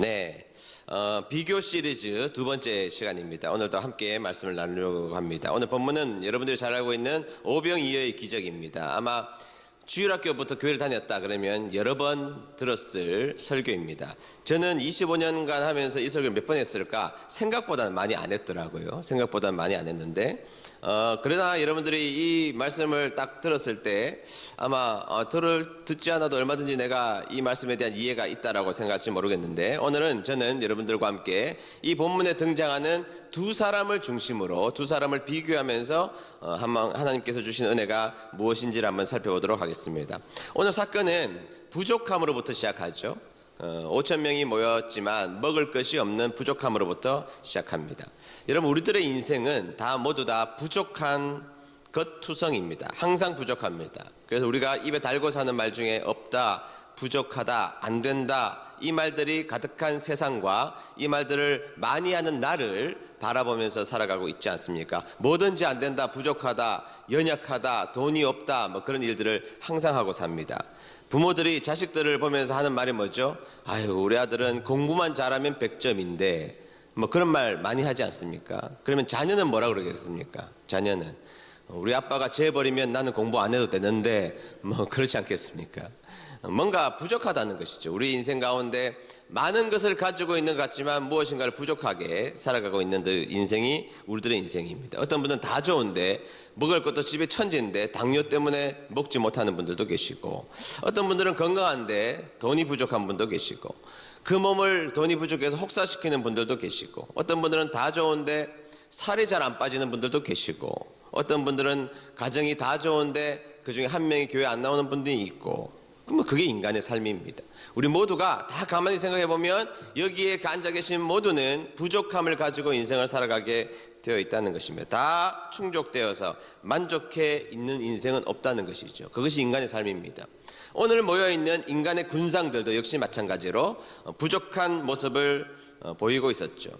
네, 비교 시리즈 두 번째 시간입니다. 오늘도 함께 말씀을 나누려고 합니다. 오늘 본문은 여러분들이 잘 알고 있는 오병이어의 기적입니다. 아마 주일학교부터 교회를 다녔다 그러면 여러 번 들었을 설교입니다. 저는 25년간 하면서 이 설교를 몇 번 했을까? 생각보다는 많이 안 했더라고요. 생각보다는 많이 안 했는데 그러나 여러분들이 이 말씀을 딱 들었을 때 아마 듣지 않아도 얼마든지 내가 이 말씀에 대한 이해가 있다라고 생각할지 모르겠는데, 오늘은 저는 여러분들과 함께 이 본문에 등장하는 두 사람을 중심으로 두 사람을 비교하면서 하나님께서 주신 은혜가 무엇인지를 한번 살펴보도록 하겠습니다. 오늘 사건은 부족함으로부터 시작하죠. 5,000명이 모였지만 먹을 것이 없는 부족함으로부터 시작합니다. 여러분, 우리들의 인생은 모두 다 부족한 것 투성입니다. 항상 부족합니다. 그래서 우리가 입에 달고 사는 말 중에 없다, 부족하다, 안 된다, 이 말들이 가득한 세상과 이 말들을 많이 하는 나를 바라보면서 살아가고 있지 않습니까? 뭐든지 안 된다, 부족하다, 연약하다, 돈이 없다, 그런 일들을 항상 하고 삽니다. 부모들이 자식들을 보면서 하는 말이 뭐죠? 아유, 우리 아들은 공부만 잘하면 100점인데 그런 말 많이 하지 않습니까? 그러면 자녀는 뭐라 그러겠습니까? 자녀는 우리 아빠가 재버리면 나는 공부 안 해도 되는데 그렇지 않겠습니까? 뭔가 부족하다는 것이죠. 우리 인생 가운데 많은 것을 가지고 있는 것 같지만 무엇인가를 부족하게 살아가고 있는 인생이 우리들의 인생입니다. 어떤 분은 다 좋은데 먹을 것도 집에 천지인데 당뇨 때문에 먹지 못하는 분들도 계시고, 어떤 분들은 건강한데 돈이 부족한 분도 계시고, 그 몸을 돈이 부족해서 혹사시키는 분들도 계시고, 어떤 분들은 다 좋은데 살이 잘 안 빠지는 분들도 계시고, 어떤 분들은 가정이 다 좋은데 그중에 한 명이 교회 안 나오는 분들이 있고, 그게 인간의 삶입니다. 우리 모두가 다 가만히 생각해 보면 여기에 앉아 계신 모두는 부족함을 가지고 인생을 살아가게 되어 있다는 것입니다. 다 충족되어서 만족해 있는 인생은 없다는 것이죠. 그것이 인간의 삶입니다. 오늘 모여있는 인간의 군상들도 역시 마찬가지로 부족한 모습을 보이고 있었죠.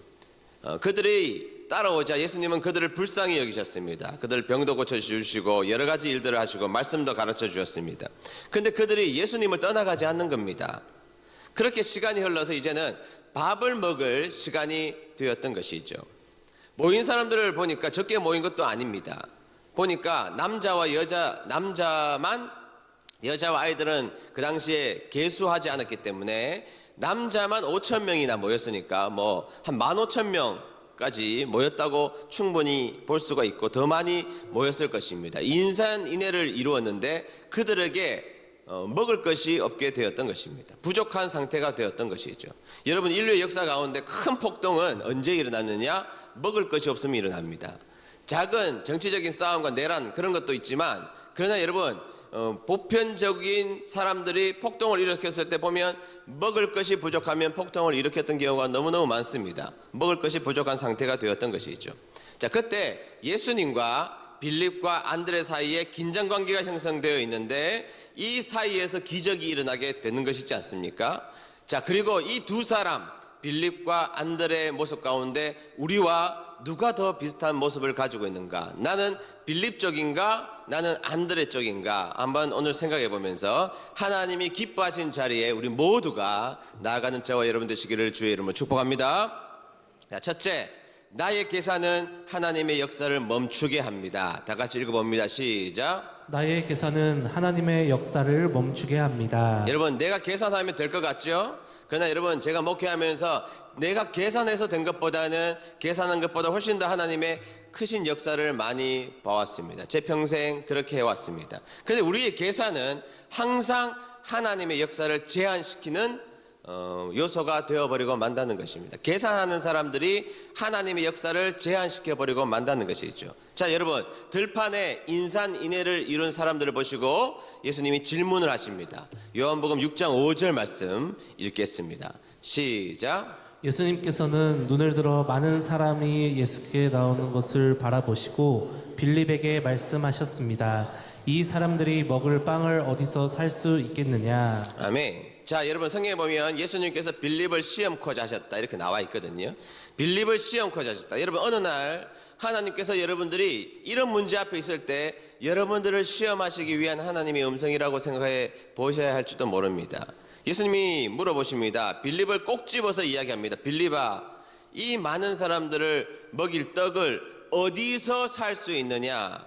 그들이 따라오자 예수님은 그들을 불쌍히 여기셨습니다. 그들 병도 고쳐주시고 여러 가지 일들을 하시고 말씀도 가르쳐 주셨습니다. 그런데 그들이 예수님을 떠나가지 않는 겁니다. 그렇게 시간이 흘러서 이제는 밥을 먹을 시간이 되었던 것이죠. 모인 사람들을 보니까 적게 모인 것도 아닙니다. 보니까 여자와 아이들은 그 당시에 계수하지 않았기 때문에 남자만 5,000명이나 모였으니까 한 15,000명 까지 모였다고 충분히 볼 수가 있고 더 많이 모였을 것입니다. 인산인해를 이루었는데 그들에게 먹을 것이 없게 되었던 것입니다. 부족한 상태가 되었던 것이죠. 여러분, 인류의 역사 가운데 큰 폭동은 언제 일어났느냐? 먹을 것이 없으면 일어납니다. 작은 정치적인 싸움과 내란, 그런 것도 있지만, 그러나 여러분, 보편적인 사람들이 폭동을 일으켰을 때 보면 먹을 것이 부족하면 폭동을 일으켰던 경우가 너무너무 많습니다. 먹을 것이 부족한 상태가 되었던 것이죠. 자, 그때 예수님과 빌립과 안드레 사이에 긴장관계가 형성되어 있는데 이 사이에서 기적이 일어나게 되는 것이지 않습니까? 자, 그리고 이 두 사람, 빌립과 안드레의 모습 가운데 우리와 누가 더 비슷한 모습을 가지고 있는가? 나는 빌립 쪽인가? 나는 안드레 쪽인가? 한번 오늘 생각해 보면서 하나님이 기뻐하신 자리에 우리 모두가 나아가는 저와 여러분 되시기를 주의 이름으로 축복합니다. 자, 첫째, 나의 계산은 하나님의 역사를 멈추게 합니다. 다 같이 읽어봅니다. 시작. 나의 계산은 하나님의 역사를 멈추게 합니다. 여러분, 내가 계산하면 될 것 같죠? 그러나 여러분, 제가 목회하면서 내가 계산해서 된 것보다는 계산한 것보다 훨씬 더 하나님의 크신 역사를 많이 봐왔습니다. 제 평생 그렇게 해왔습니다. 그런데 우리의 계산은 항상 하나님의 역사를 제한시키는 요소가 되어버리고 만다는 것입니다. 계산하는 사람들이 하나님의 역사를 제한시켜버리고 만다는 것이죠. 자, 여러분, 들판에 인산인해를 이룬 사람들을 보시고 예수님이 질문을 하십니다. 요한복음 6장 5절 말씀 읽겠습니다. 시작. 예수님께서는 눈을 들어 많은 사람이 예수께 나오는 것을 바라보시고 빌립에게 말씀하셨습니다. 이 사람들이 먹을 빵을 어디서 살 수 있겠느냐? 아멘. 자, 여러분, 성경에 보면 예수님께서 빌립을 시험코자 하셨다 이렇게 나와 있거든요. 빌립을 시험코자 하셨다. 여러분, 어느 날 하나님께서 여러분들이 이런 문제 앞에 있을 때 여러분들을 시험하시기 위한 하나님의 음성이라고 생각해 보셔야 할지도 모릅니다. 예수님이 물어보십니다. 빌립을 꼭 집어서 이야기합니다. 빌립아, 이 많은 사람들을 먹일 떡을 어디서 살 수 있느냐?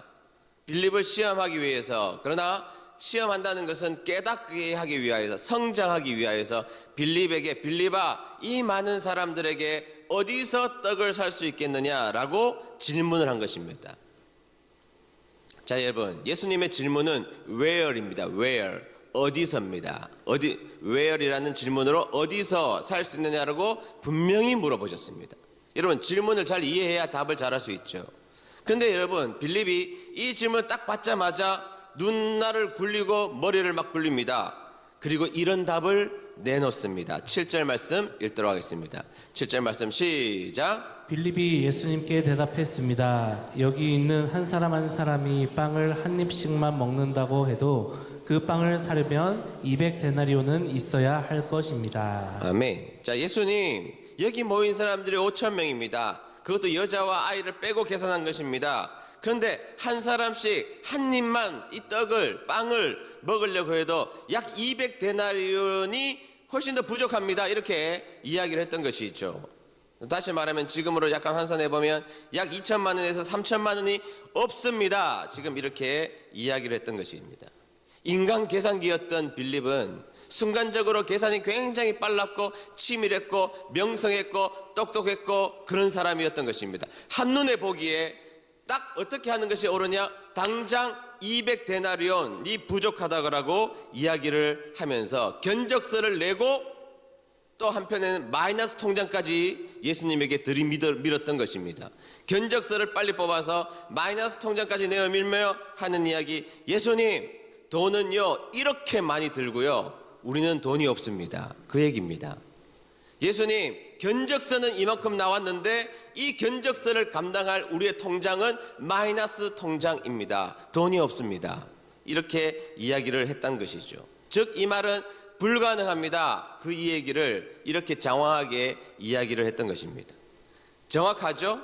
빌립을 시험하기 위해서, 그러나 시험한다는 것은 깨닫게 하기 위하여서, 성장하기 위하여서 빌립에게, 빌립아, 이 많은 사람들에게 어디서 떡을 살 수 있겠느냐라고 질문을 한 것입니다. 자, 여러분, 예수님의 질문은 where입니다. where, 어디서입니다. where이라는 질문으로 어디서 살 수 있느냐라고 분명히 물어보셨습니다. 여러분, 질문을 잘 이해해야 답을 잘할 수 있죠. 그런데 여러분, 빌립이 이 질문을 딱 받자마자 눈날을 굴리고 머리를 막 굴립니다. 그리고 이런 답을 내놓습니다. 7절 말씀 읽도록 하겠습니다. 7절 말씀 시작. 빌립이 예수님께 대답했습니다. 여기 있는 한 사람 한 사람이 빵을 한 입씩만 먹는다고 해도 그 빵을 사려면 200데나리온은 있어야 할 것입니다. 아멘. 자, 예수님, 여기 모인 사람들이 5,000명입니다. 그것도 여자와 아이를 빼고 계산한 것입니다. 그런데 한 사람씩 한 입만 이 떡을, 빵을 먹으려고 해도 약 200데나리온이 훨씬 더 부족합니다. 이렇게 이야기를 했던 것이 있죠. 다시 말하면 지금으로 약간 환산해보면 약 2천만 원에서 3천만 원이 없습니다. 지금 이렇게 이야기를 했던 것입니다. 인간 계산기였던 빌립은 순간적으로 계산이 굉장히 빨랐고 치밀했고 명성했고 똑똑했고 그런 사람이었던 것입니다. 한눈에 보기에 딱 어떻게 하는 것이 옳으냐? 당장 200데나리온이 부족하다고 이야기를 하면서 견적서를 내고 또 한편에는 마이너스 통장까지 예수님에게 들이밀었던 것입니다. 견적서를 빨리 뽑아서 마이너스 통장까지 내어밀며 하는 이야기. 예수님, 돈은요 이렇게 많이 들고요 우리는 돈이 없습니다. 그 얘기입니다. 예수님, 견적서는 이만큼 나왔는데 이 견적서를 감당할 우리의 통장은 마이너스 통장입니다. 돈이 없습니다. 이렇게 이야기를 했던 것이죠. 즉 이 말은 불가능합니다. 그 이 얘기를 이렇게 장황하게 이야기를 했던 것입니다. 정확하죠?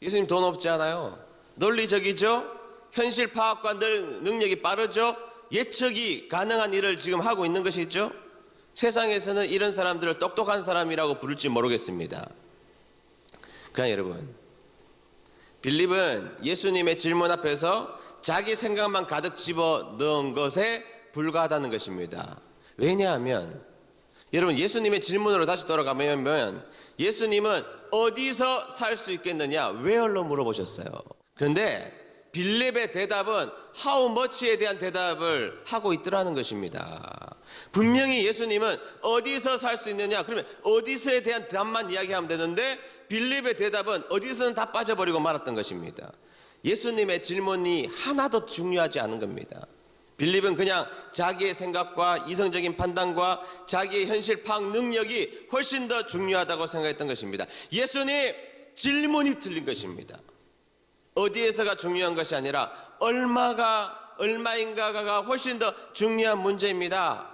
예수님 돈 없지 않아요? 논리적이죠? 현실 파악과 늘 능력이 빠르죠? 예측이 가능한 일을 지금 하고 있는 것이죠? 세상에서는 이런 사람들을 똑똑한 사람이라고 부를지 모르겠습니다. 그러나 여러분, 빌립은 예수님의 질문 앞에서 자기 생각만 가득 집어 넣은 것에 불과하다는 것입니다. 왜냐하면 여러분, 예수님의 질문으로 다시 돌아가면 예수님은 어디서 살 수 있겠느냐? where로 물어보셨어요. 그런데 빌립의 대답은 how much에 대한 대답을 하고 있더라는 것입니다. 분명히 예수님은 어디서 살 수 있느냐? 그러면 어디서에 대한 답만 이야기하면 되는데 빌립의 대답은 어디서는 다 빠져버리고 말았던 것입니다. 예수님의 질문이 하나도 중요하지 않은 겁니다. 빌립은 그냥 자기의 생각과 이성적인 판단과 자기의 현실 파악 능력이 훨씬 더 중요하다고 생각했던 것입니다. 예수님, 질문이 틀린 것입니다. 어디에서가 중요한 것이 아니라 얼마인가가 훨씬 더 중요한 문제입니다.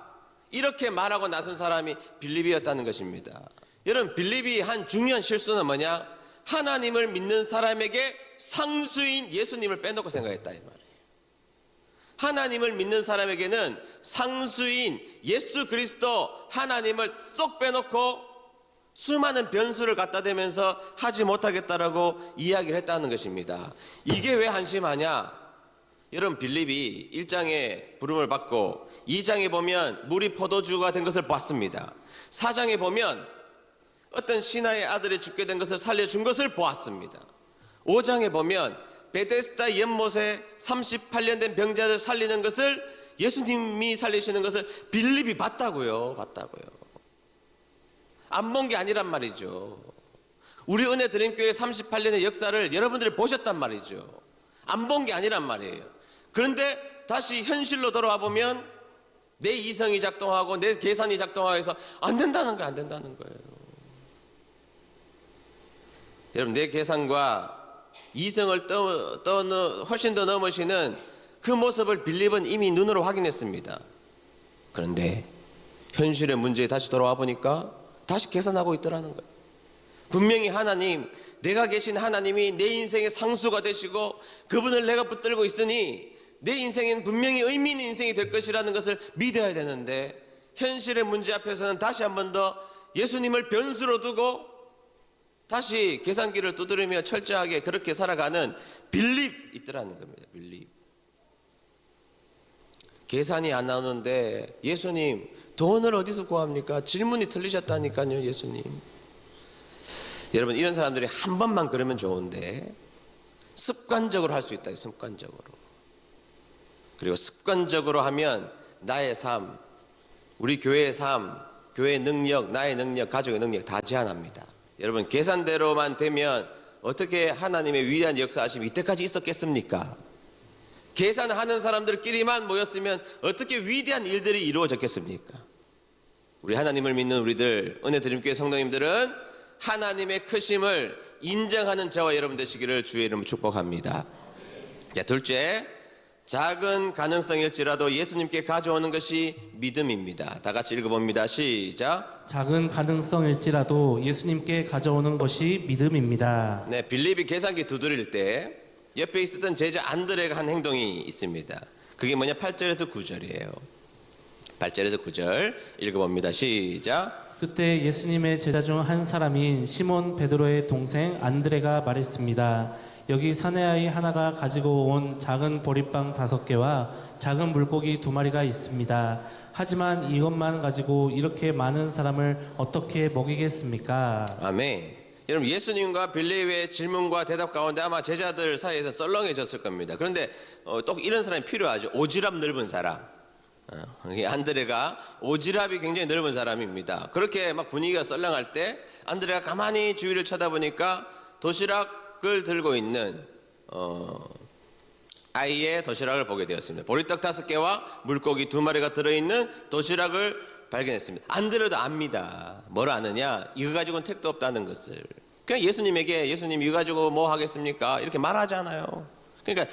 이렇게 말하고 나선 사람이 빌립이었다는 것입니다. 여러분, 빌립이 한 중요한 실수는 뭐냐? 하나님을 믿는 사람에게 상수인 예수님을 빼놓고 생각했다 이 말이에요. 하나님을 믿는 사람에게는 상수인 예수 그리스도 하나님을 쏙 빼놓고 수많은 변수를 갖다 대면서 하지 못하겠다라고 이야기를 했다는 것입니다. 이게 왜 한심하냐? 여러분, 빌립이 1장에 부름을 받고 2장에 보면 물이 포도주가 된 것을 봤습니다. 4장에 보면 어떤 신하의 아들이 죽게 된 것을 살려준 것을 보았습니다. 5장에 보면 베데스다 연못에 38년 된 병자를 살리는 것을 예수님이 살리시는 것을 빌립이 봤다고요. 안 본 게 아니란 말이죠. 우리 은혜 드림교회 38년의 역사를 여러분들이 보셨단 말이죠. 안 본 게 아니란 말이에요. 그런데 다시 현실로 돌아와 보면 내 이성이 작동하고 내 계산이 작동하여서 안 된다는 거예요. 여러분, 내 계산과 이성을 훨씬 더 넘으시는 그 모습을 빌립은 이미 눈으로 확인했습니다. 그런데 현실의 문제에 다시 돌아와 보니까 다시 계산하고 있더라는 거예요. 분명히 하나님, 내가 계신 하나님이 내 인생의 상수가 되시고 그분을 내가 붙들고 있으니 내 인생엔 분명히 의미 있는 인생이 될 것이라는 것을 믿어야 되는데 현실의 문제 앞에서는 다시 한 번 더 예수님을 변수로 두고 다시 계산기를 두드리며 철저하게 그렇게 살아가는 빌립 있더라는 겁니다. 빌립. 계산이 안 나오는데 예수님 돈을 어디서 구합니까? 질문이 틀리셨다니까요, 예수님. 여러분, 이런 사람들이 한 번만 그러면 좋은데 습관적으로 할 수 있다. 습관적으로. 그리고 습관적으로 하면 나의 삶, 우리 교회의 삶, 교회의 능력, 나의 능력, 가족의 능력 다 제한합니다. 여러분, 계산대로만 되면 어떻게 하나님의 위대한 역사하심이 이때까지 있었겠습니까? 계산하는 사람들끼리만 모였으면 어떻게 위대한 일들이 이루어졌겠습니까? 우리 하나님을 믿는 우리들, 은혜드림교회 성도님들은 하나님의 크심을 인정하는 저와 여러분 되시기를 주의 이름으로 축복합니다. 자, 둘째, 작은 가능성일지라도 예수님께 가져오는 것이 믿음입니다. 다 같이 읽어봅니다. 시작. 작은 가능성일지라도 예수님께 가져오는 것이 믿음입니다. 네, 빌립이 계산기 두드릴 때 옆에 있었던 제자 안드레가 한 행동이 있습니다. 그게 뭐냐? 8절에서 9절이에요. 8절에서 9절 읽어봅니다. 시작. 그때 예수님의 제자 중 한 사람인 시몬 베드로의 동생 안드레가 말했습니다. 여기 사내아이 하나가 가지고 온 작은 보리빵 5개와 작은 물고기 2마리가 있습니다. 하지만 이것만 가지고 이렇게 많은 사람을 어떻게 먹이겠습니까? 아멘. 여러분, 예수님과 빌립의 질문과 대답 가운데 아마 제자들 사이에서 썰렁해졌을 겁니다. 그런데 또 이런 사람이 필요하죠. 오지랖 넓은 사람. 안드레가 오지랖이 굉장히 넓은 사람입니다. 그렇게 막 분위기가 썰렁할 때 안드레가 가만히 주위를 쳐다보니까 도시락을 들고 있는 아이의 도시락을 보게 되었습니다. 보리떡 5개와 물고기 2마리가 들어있는 도시락을 발견했습니다. 안드레도 압니다. 뭘 아느냐? 이거 가지고는 택도 없다는 것을. 그냥 예수님에게 예수님 이거 가지고 뭐 하겠습니까? 이렇게 말하잖아요. 그러니까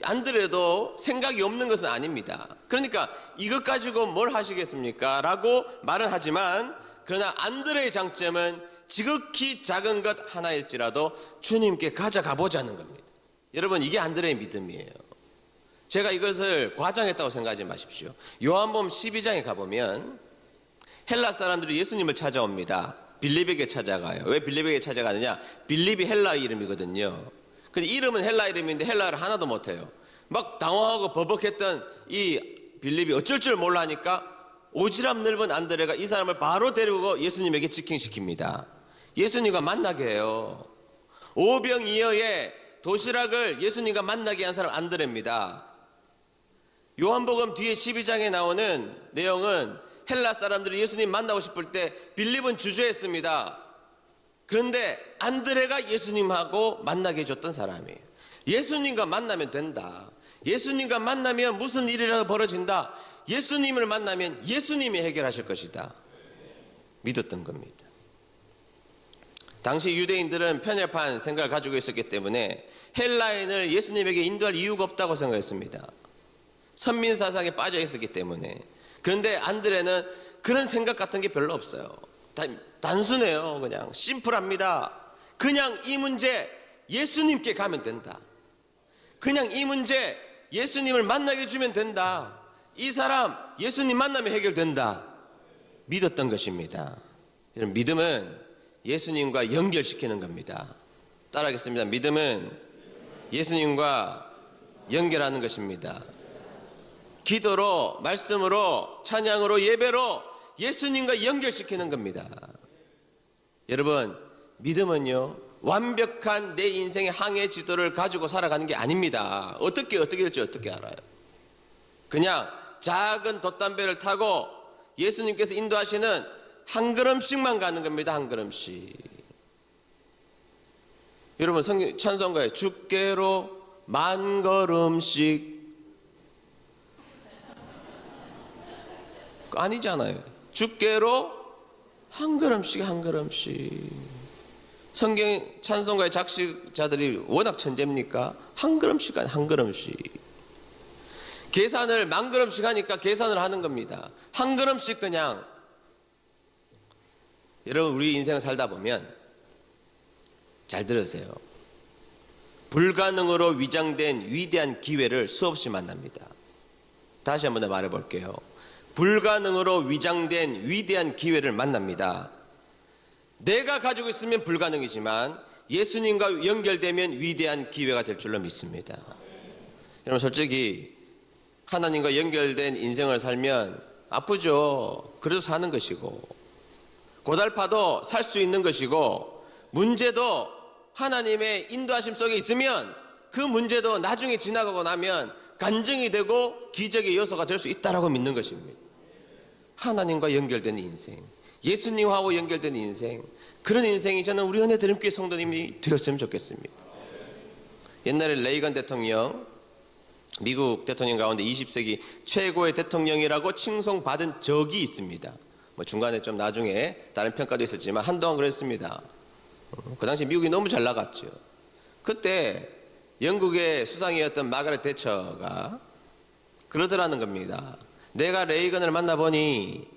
안드레도 생각이 없는 것은 아닙니다. 그러니까 이것 가지고 뭘 하시겠습니까? 라고 말은 하지만 그러나 안드레의 장점은 지극히 작은 것 하나일지라도 주님께 가져가 보자는 겁니다. 여러분, 이게 안드레의 믿음이에요. 제가 이것을 과장했다고 생각하지 마십시오. 요한복음 12장에 가보면 헬라 사람들이 예수님을 찾아옵니다. 빌립에게 찾아가요. 왜 빌립에게 찾아가느냐? 빌립이 헬라 이름이거든요. 근데 이름은 헬라 이름인데 헬라를 하나도 못해요. 막 당황하고 버벅했던 이 빌립이 어쩔 줄 몰라 하니까 오지랖 넓은 안드레가 이 사람을 바로 데리고 예수님에게 직행시킵니다. 예수님과 만나게 해요. 오병이어의 도시락을 예수님과 만나게 한 사람 안드레입니다. 요한복음 뒤에 12장에 나오는 내용은 헬라 사람들이 예수님 만나고 싶을 때 빌립은 주저했습니다. 그런데 안드레가 예수님하고 만나게 해줬던 사람이에요. 예수님과 만나면 된다. 예수님과 만나면 무슨 일이라도 벌어진다. 예수님을 만나면 예수님이 해결하실 것이다. 믿었던 겁니다. 당시 유대인들은 편협한 생각을 가지고 있었기 때문에 헬라인을 예수님에게 인도할 이유가 없다고 생각했습니다. 선민 사상에 빠져 있었기 때문에. 그런데 안드레는 그런 생각 같은 게 별로 없어요. 단순해요. 그냥 심플합니다. 그냥 이 문제 예수님께 가면 된다. 그냥 이 문제 예수님을 만나게 해주면 된다. 이 사람 예수님 만나면 해결된다. 믿었던 것입니다. 여러분, 믿음은 예수님과 연결시키는 겁니다. 따라하겠습니다. 믿음은 예수님과 연결하는 것입니다. 기도로, 말씀으로, 찬양으로, 예배로 예수님과 연결시키는 겁니다. 여러분, 믿음은요, 완벽한 내 인생의 항해 지도를 가지고 살아가는 게 아닙니다. 어떻게 될지 어떻게 알아요? 그냥 작은 돛담배를 타고 예수님께서 인도하시는 한 걸음씩만 가는 겁니다. 한 걸음씩. 여러분, 찬송가에 주께로 만 걸음씩 아니잖아요. 주께로 한 걸음씩 한 걸음씩. 성경 찬송가의 작식자들이 워낙 천재입니까? 한 걸음씩 한 걸음씩. 계산을 만 걸음씩 하니까 계산을 하는 겁니다. 한 걸음씩 그냥. 여러분, 우리 인생을 살다 보면 잘 들으세요. 불가능으로 위장된 위대한 기회를 수없이 만납니다. 다시 한번 더 말해볼게요. 불가능으로 위장된 위대한 기회를 만납니다. 내가 가지고 있으면 불가능이지만 예수님과 연결되면 위대한 기회가 될 줄로 믿습니다. 여러분, 솔직히 하나님과 연결된 인생을 살면 아프죠. 그래도 사는 것이고, 고달파도 살 수 있는 것이고, 문제도 하나님의 인도하심 속에 있으면 그 문제도 나중에 지나가고 나면 간증이 되고 기적의 요소가 될 수 있다라고 믿는 것입니다. 하나님과 연결된 인생, 예수님하고 연결된 인생, 그런 인생이 저는 우리 은혜드림교회 성도님이 되었으면 좋겠습니다. 옛날에 레이건 대통령, 미국 대통령 가운데 20세기 최고의 대통령이라고 칭송받은 적이 있습니다. 뭐 중간에 좀 나중에 다른 평가도 있었지만 한동안 그랬습니다. 그 당시 미국이 너무 잘 나갔죠. 그때 영국의 수상이었던 마가렛 대처가 그러더라는 겁니다. 내가 레이건을 만나보니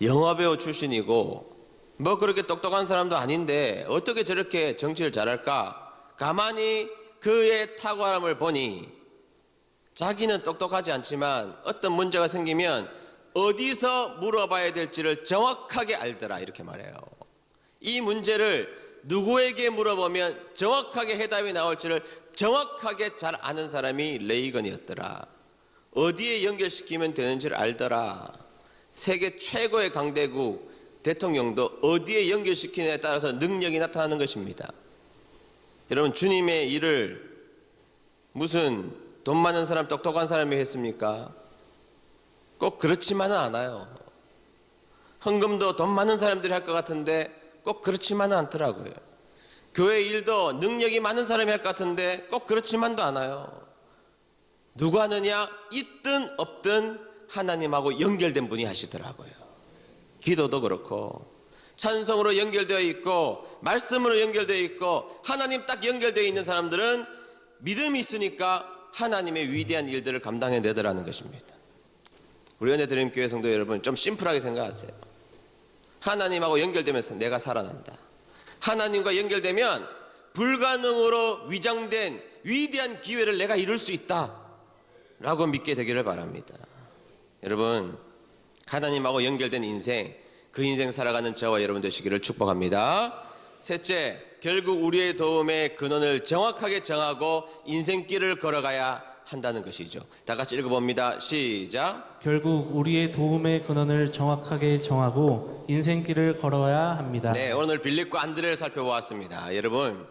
영화배우 출신이고 뭐 그렇게 똑똑한 사람도 아닌데 어떻게 저렇게 정치를 잘할까? 가만히 그의 탁월함을 보니 자기는 똑똑하지 않지만 어떤 문제가 생기면 어디서 물어봐야 될지를 정확하게 알더라, 이렇게 말해요. 이 문제를 누구에게 물어보면 정확하게 해답이 나올지를 정확하게 잘 아는 사람이 레이건이었더라. 어디에 연결시키면 되는지를 알더라. 세계 최고의 강대국 대통령도 어디에 연결시키느냐에 따라서 능력이 나타나는 것입니다. 여러분, 주님의 일을 무슨 돈 많은 사람, 똑똑한 사람이 했습니까? 꼭 그렇지만은 않아요. 헌금도 돈 많은 사람들이 할 것 같은데 꼭 그렇지만은 않더라고요. 교회 일도 능력이 많은 사람이 할 것 같은데 꼭 그렇지만도 않아요. 누가 하느냐? 있든 없든 하나님하고 연결된 분이 하시더라고요. 기도도 그렇고 찬송으로 연결되어 있고 말씀으로 연결되어 있고 하나님 딱 연결되어 있는 사람들은 믿음이 있으니까 하나님의 위대한 일들을 감당해내더라는 것입니다. 우리 은혜드림교회 성도 여러분, 좀 심플하게 생각하세요. 하나님하고 연결되면서 내가 살아난다. 하나님과 연결되면 불가능으로 위장된 위대한 기회를 내가 이룰 수 있다 라고 믿게 되기를 바랍니다. 여러분, 하나님하고 연결된 인생, 그 인생 살아가는 저와 여러분 되시기를 축복합니다. 셋째, 결국 우리의 도움의 근원을 정확하게 정하고 인생길을 걸어가야 한다는 것이죠. 다 같이 읽어봅니다. 시작. 결국 우리의 도움의 근원을 정확하게 정하고 인생길을 걸어야 합니다. 네, 오늘 빌립과 안드레를 살펴보았습니다. 여러분,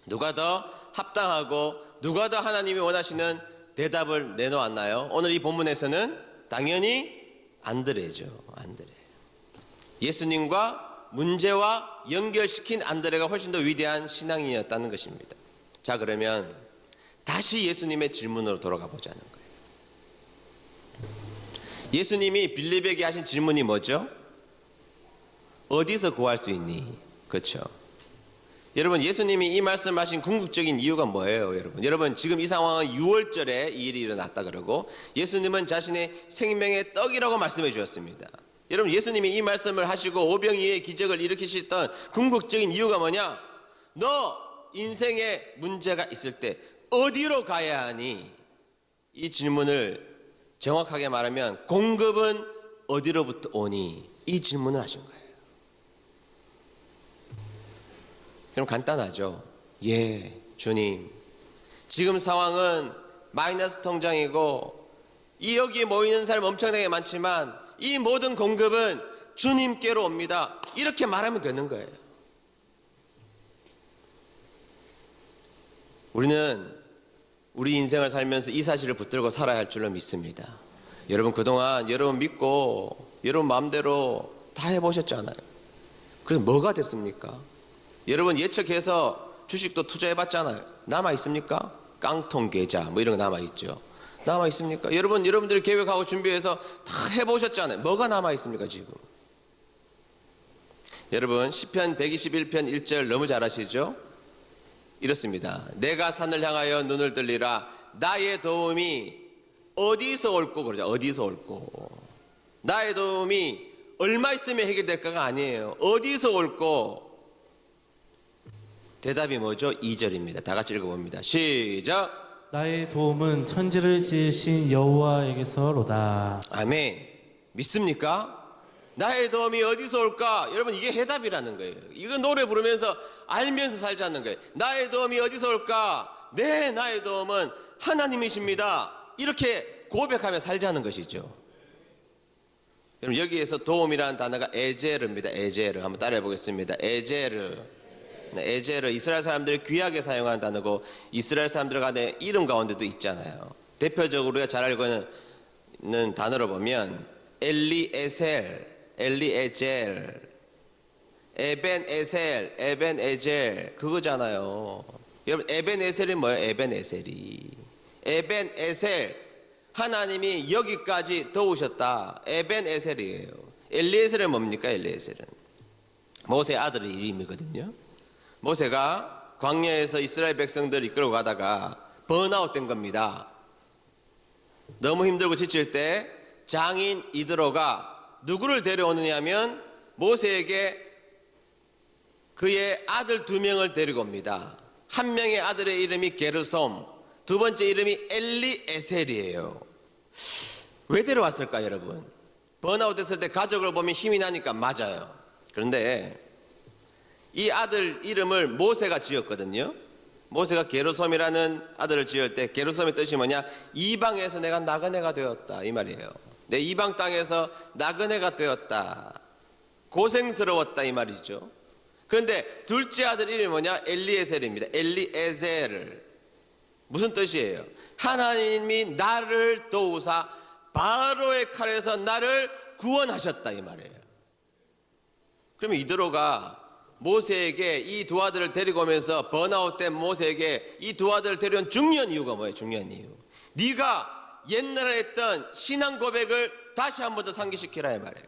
누가 더 합당하고 누가 더 하나님이 원하시는 대답을 내놓았나요? 오늘 이 본문에서는 당연히 안드레죠. 안드레. 예수님과 문제와 연결시킨 안드레가 훨씬 더 위대한 신앙인이었다는 것입니다. 자, 그러면 다시 예수님의 질문으로 돌아가 보자는 거예요. 예수님이 빌립에게 하신 질문이 뭐죠? 어디서 구할 수 있니? 그렇죠. 여러분, 예수님이 이 말씀하신 궁극적인 이유가 뭐예요? 여러분 지금 이 상황은 6월절에 이 일이 일어났다 그러고 예수님은 자신의 생명의 떡이라고 말씀해 주셨습니다. 여러분, 예수님이 이 말씀을 하시고 오병이의 기적을 일으키셨던 궁극적인 이유가 뭐냐? 너 인생에 문제가 있을 때 어디로 가야 하니? 이 질문을 정확하게 말하면 공급은 어디로부터 오니? 이 질문을 하신 거예요. 그럼 간단하죠. 예, 주님, 지금 상황은 마이너스 통장이고 이 여기에 모이는 사람 엄청나게 많지만 이 모든 공급은 주님께로 옵니다. 이렇게 말하면 되는 거예요. 우리는 우리 인생을 살면서 이 사실을 붙들고 살아야 할 줄로 믿습니다. 여러분, 그동안 여러분 믿고 여러분 마음대로 다 해보셨잖아요. 그래서 뭐가 됐습니까? 여러분 예측해서 주식도 투자해봤잖아요. 남아있습니까? 깡통 계좌 뭐 이런 거 남아있죠. 남아있습니까? 여러분들이 계획하고 준비해서 다 해보셨잖아요. 뭐가 남아있습니까 지금? 여러분, 시편 121편 1절 너무 잘 아시죠? 이렇습니다. 내가 산을 향하여 눈을 들리라. 나의 도움이 어디서 올고, 그러죠. 어디서 올고. 나의 도움이 얼마 있으면 해결될까가 아니에요. 어디서 올고. 대답이 뭐죠? 2절입니다. 다 같이 읽어봅니다. 시작. 나의 도움은 천지를 지으신 여호와에게서로다. 아멘. 믿습니까? 나의 도움이 어디서 올까? 여러분, 이게 해답이라는 거예요. 이거 노래 부르면서 알면서 살자는 거예요. 나의 도움이 어디서 올까? 네, 나의 도움은 하나님이십니다. 이렇게 고백하며 살자는 것이죠. 여러분, 여기에서 도움이라는 단어가 에제르입니다. 에제르. 한번 따라해 보겠습니다. 에제르. 네, 에제르. 이스라엘 사람들이 귀하게 사용하는 단어고, 이스라엘 사람들 간의 이름 가운데도 있잖아요. 대표적으로 우리가 잘 알고 있는 단어로 보면 엘리에셀, 엘리에젤, 에벤에셀, 에벤에젤, 그거잖아요. 여러분, 에벤에셀이 뭐예요? 에벤에셀이. 에벤에셀, 하나님이 여기까지 도우셨다. 에벤에셀이에요. 엘리에셀은 뭡니까? 엘리에셀은 모세의 아들의 이름이거든요. 모세가 광야에서 이스라엘 백성들을 이끌고 가다가 번아웃 된 겁니다. 너무 힘들고 지칠 때 장인 이드로가 누구를 데려오느냐 하면 모세에게 그의 아들 2명을 데리고 옵니다. 한 명의 아들의 이름이 게르솜, 두 번째 이름이 엘리에셀이에요. 왜 데려왔을까 여러분? 번아웃 됐을 때 가족을 보면 힘이 나니까 맞아요. 그런데 이 아들 이름을 모세가 지었거든요. 모세가 게르솜이라는 아들을 지을 때 게르솜의 뜻이 뭐냐? 이방에서 내가 나그네가 되었다, 이 말이에요. 내 이방 땅에서 나그네가 되었다, 고생스러웠다, 이 말이죠. 그런데 둘째 아들 이름이 뭐냐? 엘리에셀입니다. 엘리에셀. 무슨 뜻이에요? 하나님이 나를 도우사 바로의 칼에서 나를 구원하셨다, 이 말이에요. 그러면 이드로가 모세에게 이 두 아들을 데리고 오면서 번아웃된 모세에게 이 두 아들을 데려온 중요한 이유가 뭐예요? 중요한 이유. 네가 옛날에 했던 신앙 고백을 다시 한 번 더 상기시키라, 이 말이에요.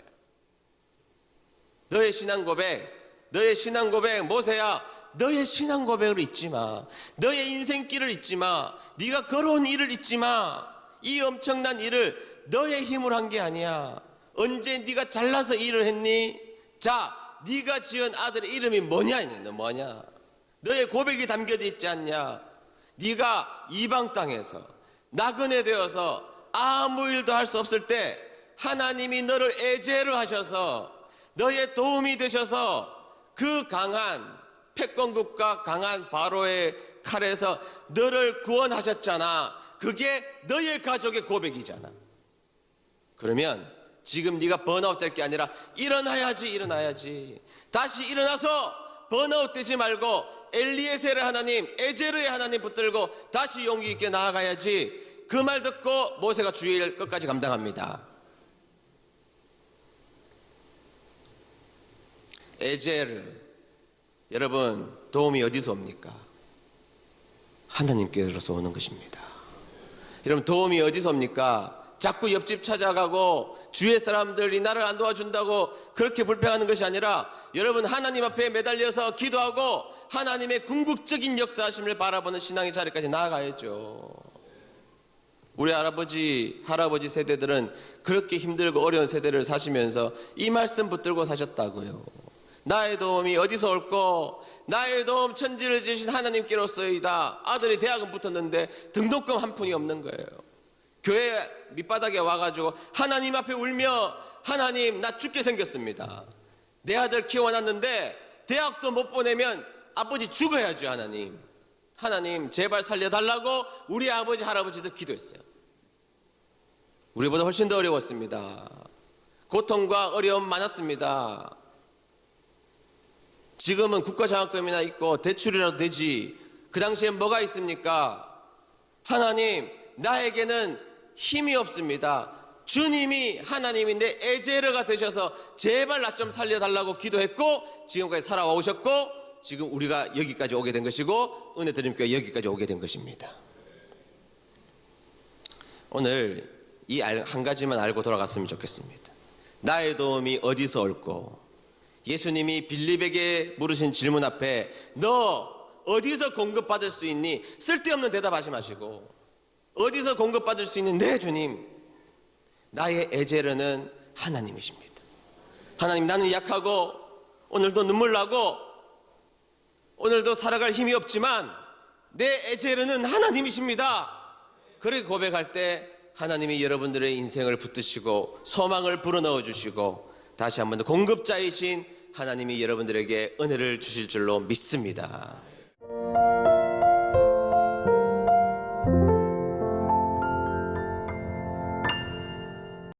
너의 신앙 고백, 모세야, 너의 신앙 고백을 잊지 마. 너의 인생길을 잊지 마. 네가 걸어온 일을 잊지 마. 이 엄청난 일을 너의 힘으로 한 게 아니야. 언제 네가 잘나서 일을 했니? 자, 네가 지은 아들의 이름이 뭐냐? 너 뭐냐? 너의 고백이 담겨져 있지 않냐? 네가 이방 땅에서 나그네 되어서 아무 일도 할 수 없을 때 하나님이 너를 에제르 하셔서 너의 도움이 되셔서 그 강한 패권국가 강한 바로의 칼에서 너를 구원하셨잖아. 그게 너의 가족의 고백이잖아. 그러면 지금 네가 번아웃 될 게 아니라 일어나야지. 다시 일어나서 번아웃 되지 말고 엘리에셀의 하나님, 에제르의 하나님 붙들고 다시 용기 있게 나아가야지. 그 말 듣고 모세가 주의 일 끝까지 감당합니다. 에제르. 여러분, 도움이 어디서 옵니까? 하나님께로서 오는 것입니다. 여러분, 도움이 어디서 옵니까? 자꾸 옆집 찾아가고 주위의 사람들이 나를 안 도와준다고 그렇게 불평하는 것이 아니라 여러분, 하나님 앞에 매달려서 기도하고 하나님의 궁극적인 역사하심을 바라보는 신앙의 자리까지 나아가야죠. 우리 할아버지 세대들은 그렇게 힘들고 어려운 세대를 사시면서 이 말씀 붙들고 사셨다고요. 나의 도움이 어디서 올꼬? 나의 도움 천지를 지으신 하나님께로서이다. 아들이 대학은 붙었는데 등록금 한 푼이 없는 거예요. 교회 밑바닥에 와가지고 하나님 앞에 울며, 하나님, 나 죽게 생겼습니다. 내 아들 키워놨는데 대학도 못 보내면 아버지 죽어야죠. 하나님 제발 살려달라고 우리 아버지 할아버지들 기도했어요. 우리보다 훨씬 더 어려웠습니다. 고통과 어려움 많았습니다. 지금은 국가장학금이나 있고 대출이라도 되지. 그 당시엔 뭐가 있습니까? 하나님, 나에게는 힘이 없습니다. 주님이 하나님인데 에제르가 되셔서 제발 나 좀 살려달라고 기도했고 지금까지 살아오셨고 지금 우리가 여기까지 오게 된 것이고 은혜드림교회 여기까지 오게 된 것입니다. 오늘 이 한 가지만 알고 돌아갔으면 좋겠습니다. 나의 도움이 어디서 올꼬? 예수님이 빌립에게 물으신 질문 앞에 너 어디서 공급받을 수 있니? 쓸데없는 대답하지 마시고 어디서 공급받을 수 있는 네 주님, 나의 에제르는 하나님이십니다. 하나님, 나는 약하고 오늘도 눈물 나고 오늘도 살아갈 힘이 없지만 내 에제르는 하나님이십니다. 그렇게 고백할 때 하나님이 여러분들의 인생을 붙드시고 소망을 불어넣어 주시고 다시 한번 더 공급자이신 하나님이 여러분들에게 은혜를 주실 줄로 믿습니다.